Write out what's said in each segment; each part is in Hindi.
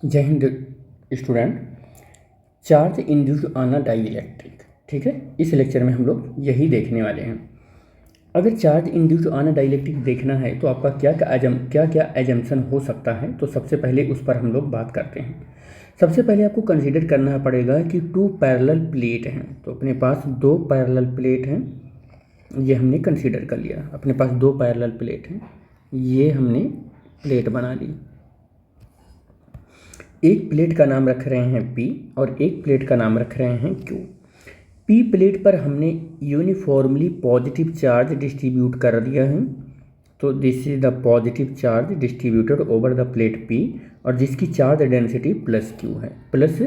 जय Hind student. Charge induced on a dielectric, ठीक है। इस लेक्चर में हम लोग यही देखने वाले हैं। अगर charge induced on a dielectric देखना है तो आपका क्या क्या एजम्पशन हो सकता है, तो सबसे पहले उस पर हम लोग बात करते हैं। सबसे पहले आपको कंसीडर करना पड़ेगा कि टू पैरेलल प्लेट हैं। तो अपने पास दो पैरेलल प्लेट हैं, ये हमने कंसीडर कर लिया। अपने पास दो पैरेलल प्लेट हैं, ये हमने प्लेट बना ली। एक प्लेट का नाम रख रहे हैं P और एक प्लेट का नाम रख रहे हैं Q। P प्लेट पर हमने यूनिफॉर्मली पॉजिटिव चार्ज डिस्ट्रीब्यूट कर दिया है, तो this is the positive charge distributed over the plate P, और जिसकी चार्ज डेंसिटी प्लस Q है। प्लस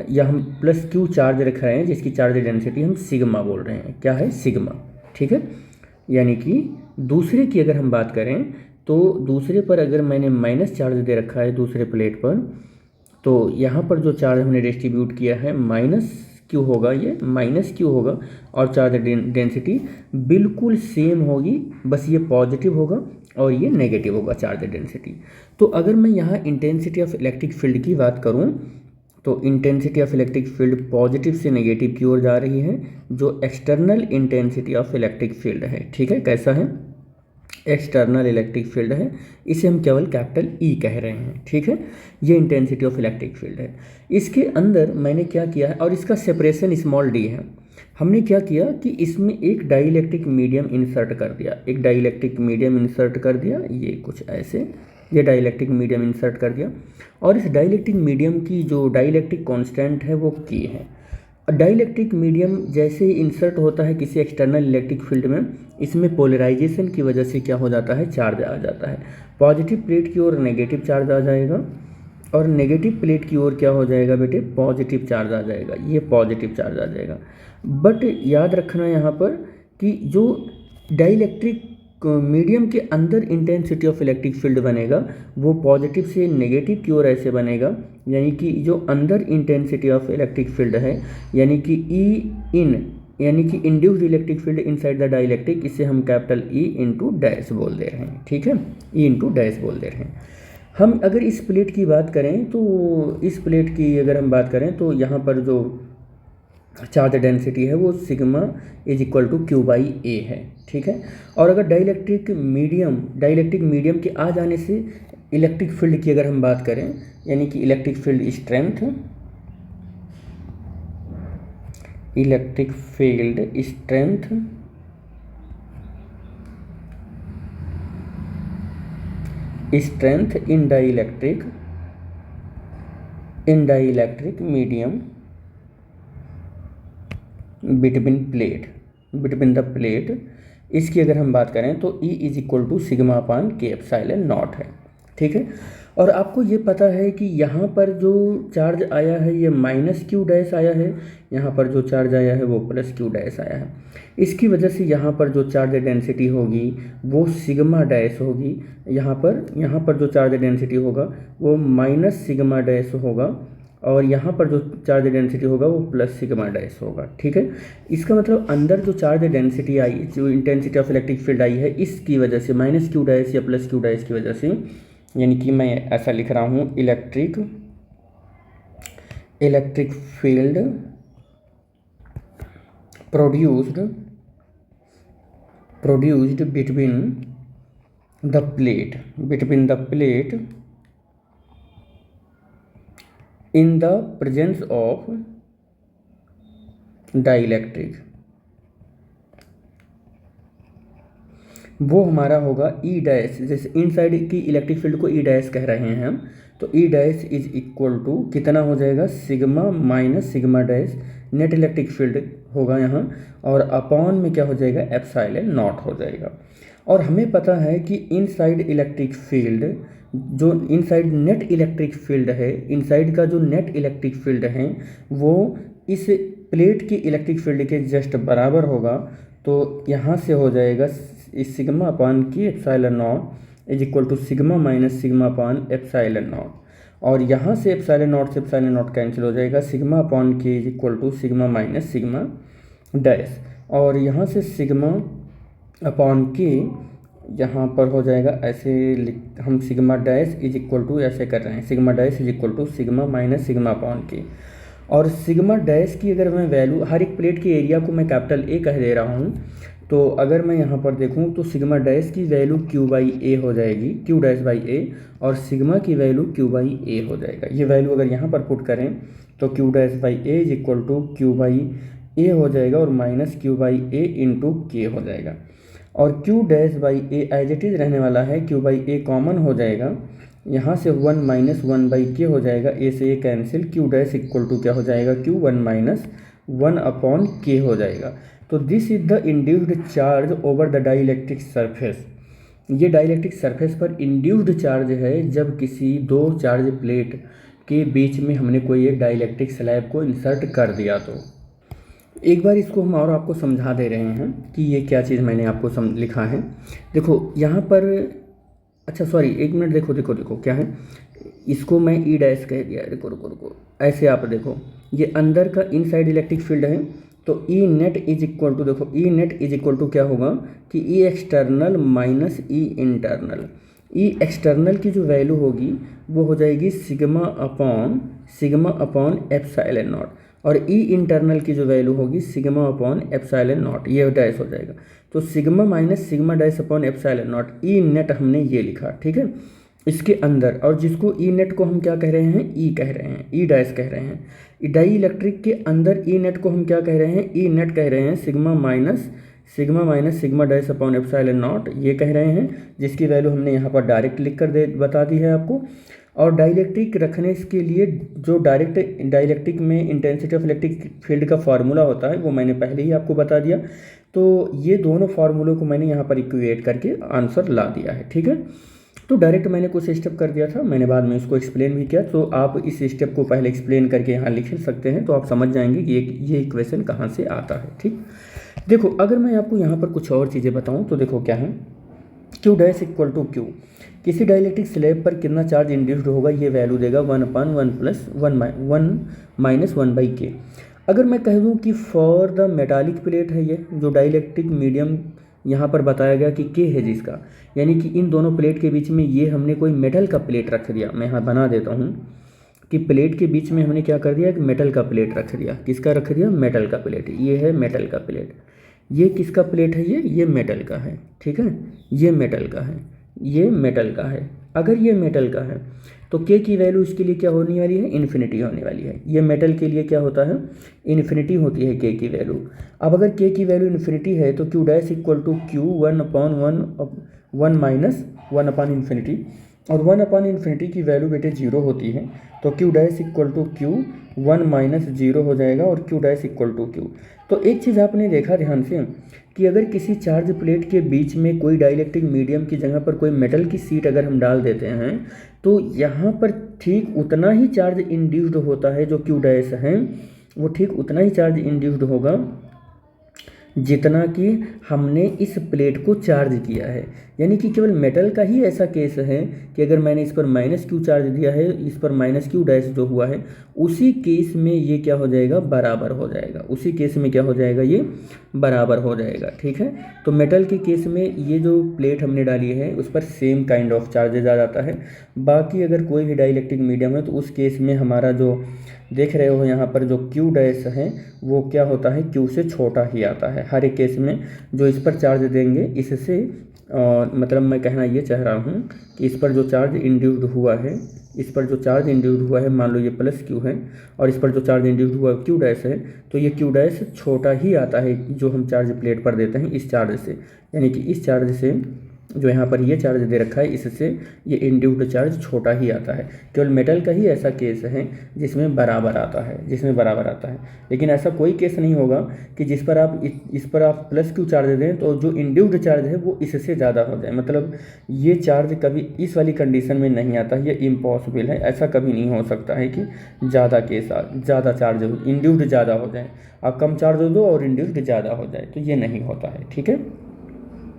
या हम प्लस Q चार्ज रख रहे हैं, जिसकी चार्ज डेंसिटी हम सिग्मा बोल रहे हैं। क्या है? सिग्मा, ठीक है। यानी कि दूसरे की अगर हम बात करें तो दूसरे पर अगर मैंने माइनस चार्ज दे रखा है दूसरे प्लेट पर, तो यहाँ पर जो चार्ज हमने डिस्ट्रीब्यूट किया है माइनस क्यू होगा, ये माइनस क्यू होगा, और चार्ज डेंसिटी बिल्कुल सेम होगी, बस ये पॉजिटिव होगा और ये नेगेटिव होगा चार्ज डेंसिटी। तो अगर मैं यहाँ इंटेंसिटी ऑफ इलेक्ट्रिक फील्ड की बात करूँ तो intensity of electric field positive से नेगेटिव की ओर जा रही है, जो external intensity of electric field है, ठीक है। कैसा है? एक्सटर्नल इलेक्ट्रिक फील्ड है, इसे हम केवल कैपिटल ई कह रहे हैं, ठीक है। ये इंटेंसिटी ऑफ इलेक्ट्रिक फील्ड है। इसके अंदर मैंने क्या किया है, और इसका सेपरेशन स्मॉल डी है। हमने क्या किया कि इसमें एक डाइइलेक्ट्रिक मीडियम इंसर्ट कर दिया, एक डाइइलेक्ट्रिक मीडियम इंसर्ट कर दिया, ये कुछ ऐसे, ये डाइइलेक्ट्रिक मीडियम इंसर्ट कर दिया। और इस डाइइलेक्ट्रिक मीडियम की जो डाइइलेक्ट्रिक कांस्टेंट है वो के है। डाइइलेक्ट्रिक मीडियम जैसे ही इंसर्ट होता है किसी एक्सटर्नल इलेक्ट्रिक फील्ड में, इसमें पोलराइजेशन की वजह से क्या हो जाता है, चार्ज आ जाता है। पॉजिटिव प्लेट की ओर नेगेटिव चार्ज आ जाएगा और नेगेटिव प्लेट की ओर क्या हो जाएगा बेटे, पॉजिटिव चार्ज आ जाएगा, ये पॉजिटिव चार्ज आ जाएगा। बट याद रखना यहाँ पर कि जो डाइइलेक्ट्रिक मीडियम के अंदर इंटेंसिटी ऑफ इलेक्ट्रिक फील्ड बनेगा वो पॉजिटिव से नेगेटिव की ओर ऐसे बनेगा, यानी कि जो अंदर इंटेंसिटी ऑफ इलेक्ट्रिक फील्ड है, यानी कि ई इन, यानी कि induced electric field inside the dielectric, इसे हम कैपिटल ई इंटू डैश बोल दे रहे हैं, ठीक है। ई इंटू डैश बोल दे रहे हैं। हम अगर इस प्लेट की बात करें तो इस प्लेट की अगर हम बात करें तो यहाँ पर जो चार्ज डेंसिटी है वो sigma is equal to Q by A है, ठीक है। और अगर डाइइलेक्ट्रिक मीडियम के आ जाने से इलेक्ट्रिक फील्ड की अगर हम बात करें, यानी कि electric field strength, electric field strength in dielectric medium between the plate, इसकी अगर हम बात करें तो E is equal to sigma upon K epsilon not है, ठीक है। और आपको ये पता है कि यहाँ पर जो चार्ज आया है ये माइनस क्यू डैश आया है, यहाँ पर जो चार्ज आया है वो प्लस क्यू डैश आया है। इसकी वजह से यहाँ पर जो चार्ज डेंसिटी होगी वो सिग्मा डैश होगी, यहाँ पर जो चार्ज डेंसिटी होगा वो माइनस सिग्मा डैश होगा, और यहाँ पर जो चार्ज डेंसिटी होगा वो प्लस सिग्मा डैश होगा, ठीक है। इसका मतलब अंदर जो चार्ज डेंसिटी आई, जो intensity of electric field I है, इसकी वजह से माइनस क्यू डैश या प्लस क्यू डैश की वजह से, यानी कि मैं ऐसा लिख रहा हूँ, electric field produced between the plate in the presence of dielectric, वो हमारा होगा ई डैश। जैसे इनसाइड की इलेक्ट्रिक फील्ड को ई डैश कह रहे हैं हम, तो E dash is equal to कितना हो जाएगा, sigma minus sigma dash, net electric field होगा यहाँ, और अपॉन में क्या हो जाएगा, एप्सिलॉन नॉट हो जाएगा। और हमें पता है कि इनसाइड इलेक्ट्रिक फील्ड, जो इनसाइड नेट इलेक्ट्रिक फील्ड है, इनसाइड का जो नेट इलेक्ट्रिक फील्ड है वो इस प्लेट की इलेक्ट्रिक फील्ड के जस्ट बराबर होगा। तो यहाँ से हो जाएगा इस sigma upon K epsilon naught is equal to sigma minus sigma upon epsilon naught, और यहाँ से एप्सिलॉन नॉट कैंसिल हो जाएगा, sigma upon K is equal to sigma minus sigma dash, और यहाँ से सिग्मा अपॉन के यहाँ पर हो जाएगा ऐसे हम sigma dash is equal to ऐसे कर रहे हैं, sigma dash is equal to sigma minus sigma upon K. और सिग्मा डैश की अगर मैं वैल्यू, हर एक प्लेट के एरिया को मैं कैपिटल ए कह दे रहा हूँ, तो अगर मैं यहाँ पर देखूँ तो सिग्मा डैश की वैल्यू क्यू बाई ए हो जाएगी, क्यू डैश बाई ए, और सिग्मा की वैल्यू क्यू बाई ए हो जाएगा। ये वैल्यू अगर यहाँ पर पुट करें तो Q dash by A is equal to Q by A हो जाएगा और minus Q by A into K हो जाएगा। और Q dash by A as it is रहने वाला है, क्यू बाई ए कॉमन हो जाएगा, यहाँ से 1 माइनस 1 बाई के हो जाएगा, ए से A cancel, Q dash equal to क्या हो जाएगा, क्यू 1 माइनस 1 अपॉन के हो जाएगा। तो this is the induced charge over the dielectric surface. ये डाइलेक्ट्रिक सरफेस पर इंड्यूस्ड चार्ज है जब किसी दो चार्ज प्लेट के बीच में हमने कोई एक डाइलेक्ट्रिक स्लैब को इंसर्ट कर दिया। तो एक बार इसको हम और आपको समझा दे रहे हैं कि ये क्या चीज़ मैंने आपको लिखा है। देखो यहाँ पर, अच्छा सॉरी एक मिनट, देखो देखो देखो क्या है, इसको मैं ई डैश कह दिया, रुको रुको रुको, ऐसे आप देखो, ये अंदर का इनसाइड इलेक्ट्रिक फील्ड है, तो E net is equal to, देखो E net is equal to क्या होगा कि ई एक्सटर्नल माइनस ई इंटरनल। ई एक्सटर्नल की जो वैल्यू होगी वो हो जाएगी सिग्मा अपॉन एप्सिलॉन नॉट, और ई इंटरनल की जो वैल्यू होगी सिग्मा अपॉन एप्सिलॉन नॉट, ये डैश हो जाएगा। तो sigma minus sigma dash upon epsilon not, E net हमने ये लिखा, ठीक है, इसके अंदर। और जिसको ई नेट को हम क्या कह रहे हैं, ई कह रहे हैं, ई डैश कह रहे हैं। डाई इलेक्ट्रिक के अंदर ई नेट को हम क्या कह रहे हैं, ई नेट कह रहे हैं sigma minus sigma dash upon epsilon not, ये कह रहे हैं, जिसकी वैल्यू हमने यहाँ पर डायरेक्ट लिख कर बता दी है आपको। और डाइलेक्ट्रिक रखने के लिए जो डाइलेक्ट्रिक में इंटेंसिटी ऑफ इलेक्ट्रिक फील्ड का फार्मूला होता है वो मैंने पहले ही आपको बता दिया। तो ये दोनों फार्मूलों को मैंने यहाँ पर इक्वेट करके आंसर ला दिया है, ठीक है। तो डायरेक्ट मैंने कुछ स्टेप कर दिया था, मैंने बाद में इसको एक्सप्लेन भी किया, तो आप इस स्टेप को पहले एक्सप्लेन करके यहाँ लिख सकते हैं, तो आप समझ जाएंगे कि ये इक्वेशन कहाँ से आता है, ठीक। देखो अगर मैं आपको यहाँ पर कुछ और चीज़ें बताऊँ तो देखो क्या है, Q dash equal to Q, किसी डाइलेक्ट्रिक स्लैब पर कितना चार्ज इंड्यूस्ड होगा ये वैल्यू देगा 1/1 प्लस 1 माइनस 1 बाई के। अगर मैं कह दूँ कि फॉर द मेटालिक प्लेट है ये जो डाइलेक्ट्रिक मीडियम यहाँ पर बताया गया कि के है जिसका, यानी कि इन दोनों प्लेट के बीच में ये हमने कोई मेटल का प्लेट रख दिया। मैं यहाँ बना देता हूँ कि प्लेट के बीच में हमने क्या कर दिया, एक मेटल का प्लेट रख दिया। किसका रख दिया, मेटल का प्लेट। ये है मेटल का प्लेट, ये किसका प्लेट है, ये मेटल का है, ठीक है, ये मेटल का है, ये मेटल का है। अगर ये मेटल का है तो के की वैल्यू इसके लिए क्या होने वाली है, इन्फिनिटी होने वाली है। ये मेटल के लिए क्या होता है, इन्फिनिटी होती है के की वैल्यू। अब अगर के की वैल्यू इन्फिनिटी है तो Q dash equal to Q 1/1 minus 1 upon infinity, और 1 अपॉन इन्फिनिटी की वैल्यू बेटे 0 होती है, तो Q dash equal to Q 1 minus 0 हो जाएगा और Q dash equal to Q. तो एक चीज़ आपने देखा ध्यान से कि अगर किसी चार्ज प्लेट के बीच में कोई डाइलेक्ट्रिक मीडियम की जगह पर कोई मेटल की शीट अगर हम डाल देते हैं तो यहाँ पर ठीक उतना ही चार्ज इंड्यूस्ड होता है, जो क्यू डैश है वो ठीक उतना ही चार्ज इंड्यूस्ड होगा जितना कि हमने इस प्लेट को चार्ज किया है। यानी कि केवल मेटल का ही ऐसा केस है कि अगर मैंने इस पर माइनस क्यू चार्ज दिया है, इस पर माइनस क्यू डैश जो हुआ है, उसी केस में ये क्या हो जाएगा, बराबर हो जाएगा। उसी केस में क्या हो जाएगा, ये बराबर हो जाएगा, ठीक है। तो मेटल के केस में ये जो प्लेट हमने डाली है उस पर सेम काइंड ऑफ चार्जेज आ जाता है। बाकी अगर कोई भी डाइलेक्ट्रिक मीडियम है तो उस केस में हमारा जो देख रहे हो यहाँ पर जो क्यू डैश है वो क्या होता है, क्यू से छोटा ही आता है। हर एक केस में जो इस पर चार्ज देंगे इससे मतलब मैं कहना ये चाह रहा हूँ कि इस पर जो चार्ज इंड्यूस्ड हुआ है, इस पर जो चार्ज इंड्यूस्ड हुआ है, मान लो ये प्लस क्यू है और इस पर जो चार्ज इंड्यूस्ड हुआ क्यू डैश है, तो ये क्यू डैश छोटा ही आता है जो हम चार्ज प्लेट पर देते हैं इस चार्ज से। यानी कि इस चार्ज से जो यहाँ पर ये चार्ज दे रखा है इससे ये इंड्यूस्ड चार्ज छोटा ही आता है। केवल मेटल का ही ऐसा केस है जिसमें बराबर आता है, लेकिन ऐसा कोई केस नहीं होगा कि जिस पर आप इस पर आप प्लस क्यू चार्ज दें तो जो इंड्यूस्ड चार्ज है वो इससे ज़्यादा हो जाए। मतलब ये चार्ज कभी इस वाली कंडीशन में नहीं आता, ये इम्पॉसिबल है। ऐसा कभी नहीं हो सकता है कि ज़्यादा चार्ज इंड्यूस्ड ज़्यादा हो जाए, आप कम चार्ज दो और इंड्यूस्ड ज़्यादा हो जाए, तो ये नहीं होता है, ठीक है।